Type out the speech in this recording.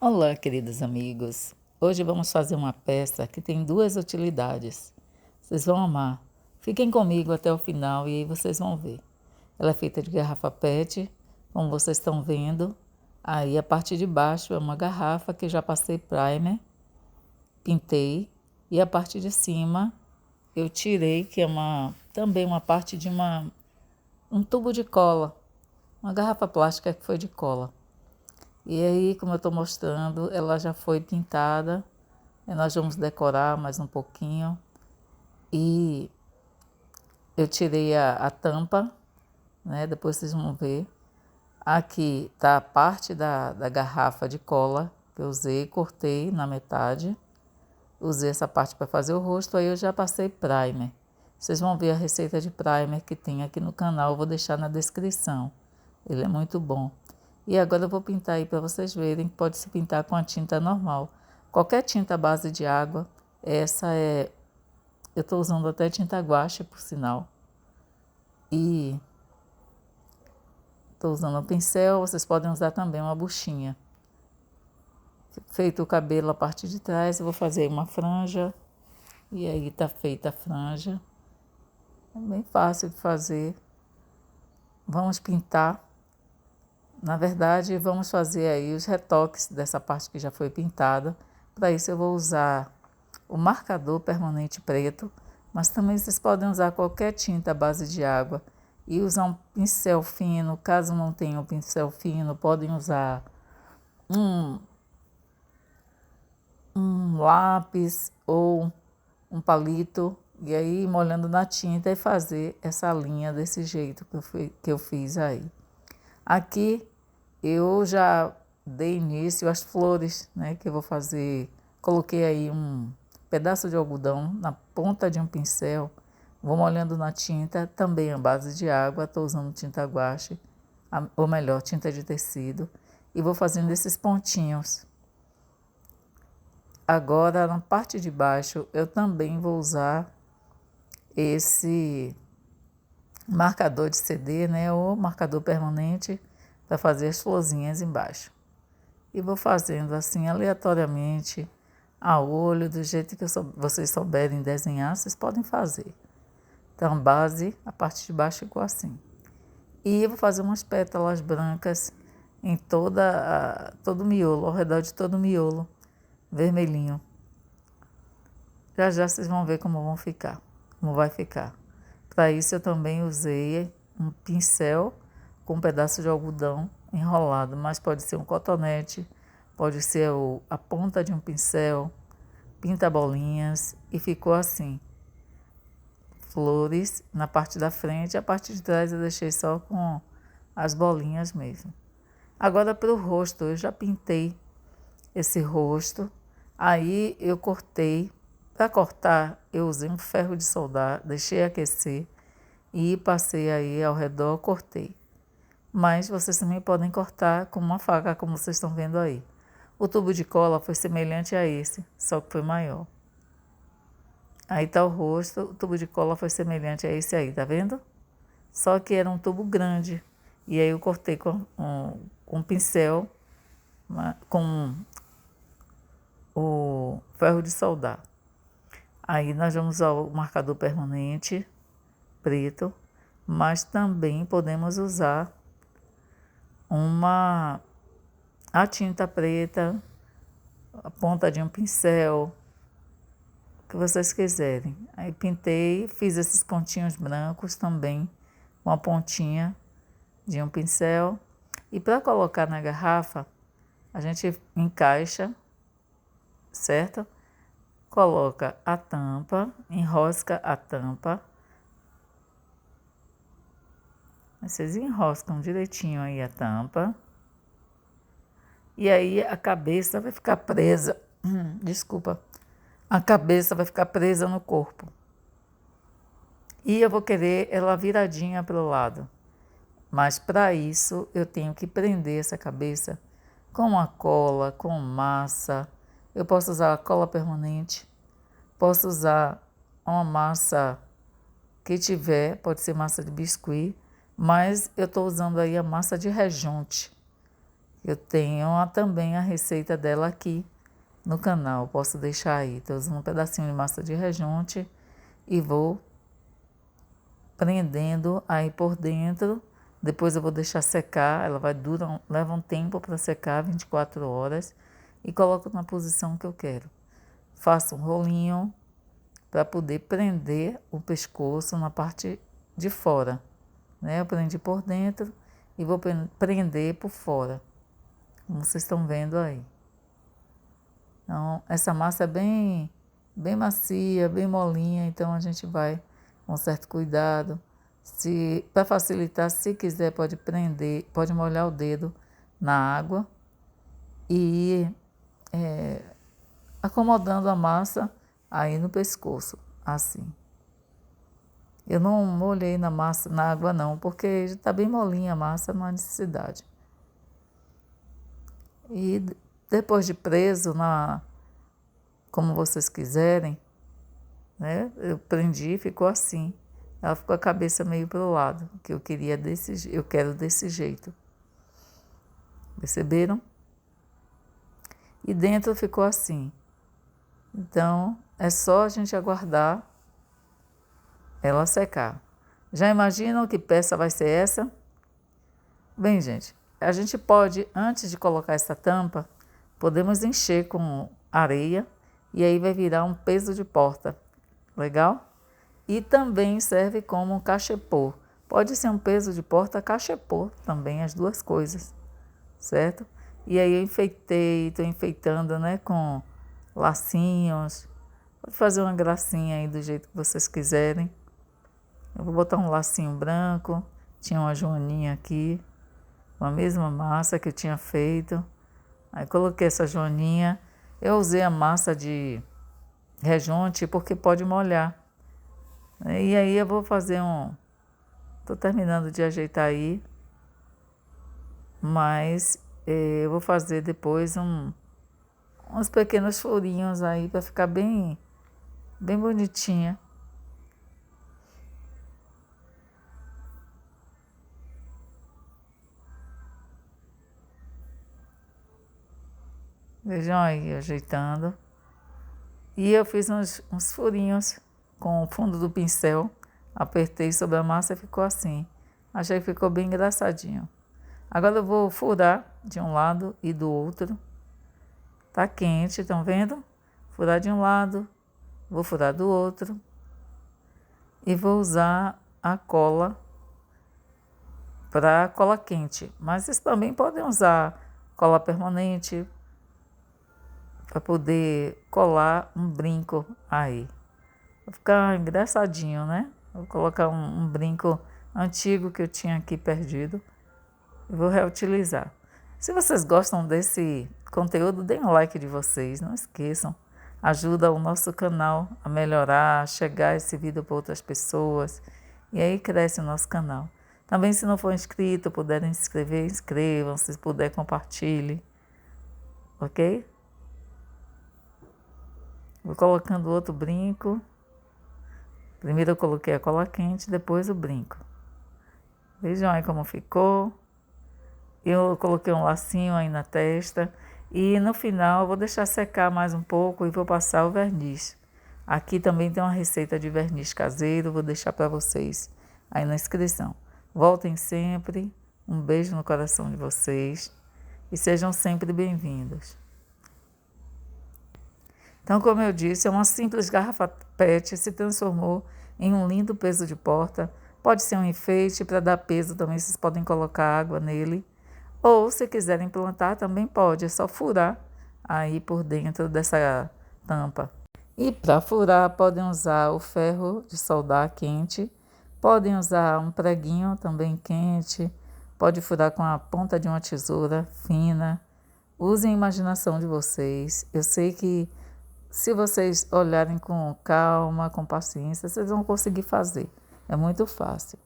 Olá, queridos amigos. Hoje vamos fazer uma peça que tem duas utilidades. Vocês vão amar. Fiquem comigo até o final e aí vocês vão ver. Ela é feita de garrafa PET, como vocês estão vendo. Aí a parte de baixo é uma garrafa que eu já passei primer, pintei. E a parte de cima eu tirei, que é também uma parte de um tubo de cola. Uma garrafa plástica que foi de cola. E aí, como eu estou mostrando, ela já foi pintada. E nós vamos decorar mais um pouquinho. E eu tirei a tampa, né? Depois vocês vão ver. Aqui está a parte da garrafa de cola que eu usei, cortei na metade. Usei essa parte para fazer o rosto, aí eu já passei primer. Vocês vão ver a receita de primer que tem aqui no canal, eu vou deixar na descrição. Ele é muito bom. E agora eu vou pintar aí para vocês verem que pode se pintar com a tinta normal. Qualquer tinta à base de água, essa é... Eu estou usando até tinta guache, por sinal. E estou usando um pincel, vocês podem usar também uma buchinha. Feito o cabelo, a parte de trás, eu vou fazer uma franja. E aí tá feita a franja. É bem fácil de fazer. Vamos pintar. Na verdade, vamos fazer aí os retoques dessa parte que já foi pintada. Para isso eu vou usar o marcador permanente preto, mas também vocês podem usar qualquer tinta à base de água e usar um pincel fino. Caso não tenham um pincel fino, podem usar um lápis ou um palito, e aí molhando na tinta e fazer essa linha desse jeito que eu fiz aí. Aqui eu já dei início às flores, né, que eu vou fazer. Coloquei aí um pedaço de algodão na ponta de um pincel, vou molhando na tinta, também à base de água, estou usando tinta guache, ou melhor, tinta de tecido, e vou fazendo esses pontinhos. Agora, na parte de baixo, eu também vou usar esse marcador de CD, né, ou marcador permanente, para fazer as florzinhas embaixo. E vou fazendo assim aleatoriamente, a olho, do jeito que vocês souberem desenhar, vocês podem fazer. Então, base, a parte de baixo ficou assim. E eu vou fazer umas pétalas brancas em todo o miolo, ao redor de todo o miolo, vermelhinho. Já já vocês vão ver como vai ficar. Para isso eu também usei um pincel com um pedaço de algodão enrolado, mas pode ser um cotonete, pode ser a ponta de um pincel, pinta bolinhas e ficou assim. Flores na parte da frente, a parte de trás eu deixei só com as bolinhas mesmo. Agora para o rosto, eu já pintei esse rosto, aí eu cortei. Para cortar, eu usei um ferro de soldar, deixei aquecer e passei aí ao redor, cortei. Mas vocês também podem cortar com uma faca, como vocês estão vendo aí. O tubo de cola foi semelhante a esse, só que foi maior. Aí está o rosto, o tubo de cola foi semelhante a esse aí, tá vendo? Só que era um tubo grande. E aí eu cortei com um pincel, com o ferro de soldar. Aí nós vamos usar o marcador permanente preto, mas também podemos usar a tinta preta, a ponta de um pincel, o que vocês quiserem. Aí pintei, fiz esses pontinhos brancos também, com a pontinha de um pincel. E para colocar na garrafa, a gente encaixa, certo? Coloca a tampa, enrosca a tampa. Vocês enroscam direitinho aí a tampa. E aí a cabeça vai ficar presa. Desculpa. A cabeça vai ficar presa no corpo. E eu vou querer ela viradinha para o lado. Mas para isso eu tenho que prender essa cabeça com a cola, com massa. Eu posso usar a cola permanente. Posso usar uma massa que tiver, pode ser massa de biscuit, mas eu estou usando aí a massa de rejunte, Eu tenho também a receita dela aqui no canal, posso deixar aí. Estou usando um pedacinho de massa de rejunte e vou prendendo aí por dentro. Depois eu vou deixar secar, ela leva um tempo para secar, 24 horas, e coloco na posição que eu quero. Faço um rolinho para poder prender o pescoço na parte de fora, né? Eu prendi por dentro e vou prender por fora, como vocês estão vendo aí. Então, essa massa é bem macia, bem molinha, então a gente vai com certo cuidado. Para facilitar, se quiser, pode prender, pode molhar o dedo na água e acomodando a massa aí no pescoço, assim. Eu não molhei na água não, porque já está bem molinha a massa, não há necessidade. E depois de preso, como vocês quiserem, né? Eu prendi e ficou assim. Ela ficou a cabeça meio para o lado, que eu quero desse jeito. Perceberam? E dentro ficou assim. Então, é só a gente aguardar ela secar. Já imaginam que peça vai ser essa? Bem, gente, a gente pode, antes de colocar essa tampa, podemos encher com areia e aí vai virar um peso de porta. Legal? E também serve como um cachepô. Pode ser um peso de porta cachepô também, as duas coisas, certo? E aí eu estou enfeitando, né, com lacinhos. Pode fazer uma gracinha aí do jeito que vocês quiserem. Eu vou botar um lacinho branco, tinha uma joaninha aqui, com a mesma massa que eu tinha feito. Aí coloquei essa joaninha, eu usei a massa de rejunte porque pode molhar. E aí eu vou fazer tô terminando de ajeitar aí, mas eu vou fazer depois uns pequenos furinhos aí para ficar bem bonitinha. Vejam aí, ajeitando. E eu fiz uns furinhos com o fundo do pincel, apertei sobre a massa e ficou assim. Achei que ficou bem engraçadinho. Agora eu vou furar de um lado e do outro. Tá quente, estão vendo? Furar de um lado, vou furar do outro. E vou usar a cola para cola quente. Mas vocês também podem usar cola permanente para poder colar um brinco aí. Vai ficar engraçadinho, né? Vou colocar um brinco antigo que eu tinha aqui perdido e vou reutilizar. Se vocês gostam desse conteúdo, deem um like de vocês, não esqueçam. Ajuda o nosso canal a melhorar, a chegar esse vídeo para outras pessoas e aí cresce o nosso canal. Também, se não for inscrito, puderem se inscrever, inscrevam, se puder, compartilhe, ok? Vou colocando outro brinco. Primeiro eu coloquei a cola quente, depois o brinco. Vejam aí como ficou. Eu coloquei um lacinho aí na testa. E no final eu vou deixar secar mais um pouco e vou passar o verniz. Aqui também tem uma receita de verniz caseiro, vou deixar para vocês aí na inscrição. Voltem sempre, um beijo no coração de vocês e sejam sempre bem-vindos. Então, como eu disse, uma simples garrafa PET se transformou em um lindo peso de porta. Pode ser um enfeite, para dar peso também vocês podem colocar água nele. Ou, se quiserem plantar, também pode, é só furar aí por dentro dessa tampa. E para furar, podem usar o ferro de soldar quente, podem usar um preguinho também quente, pode furar com a ponta de uma tesoura fina. Usem a imaginação de vocês. Eu sei que se vocês olharem com calma, com paciência, vocês vão conseguir fazer. É muito fácil.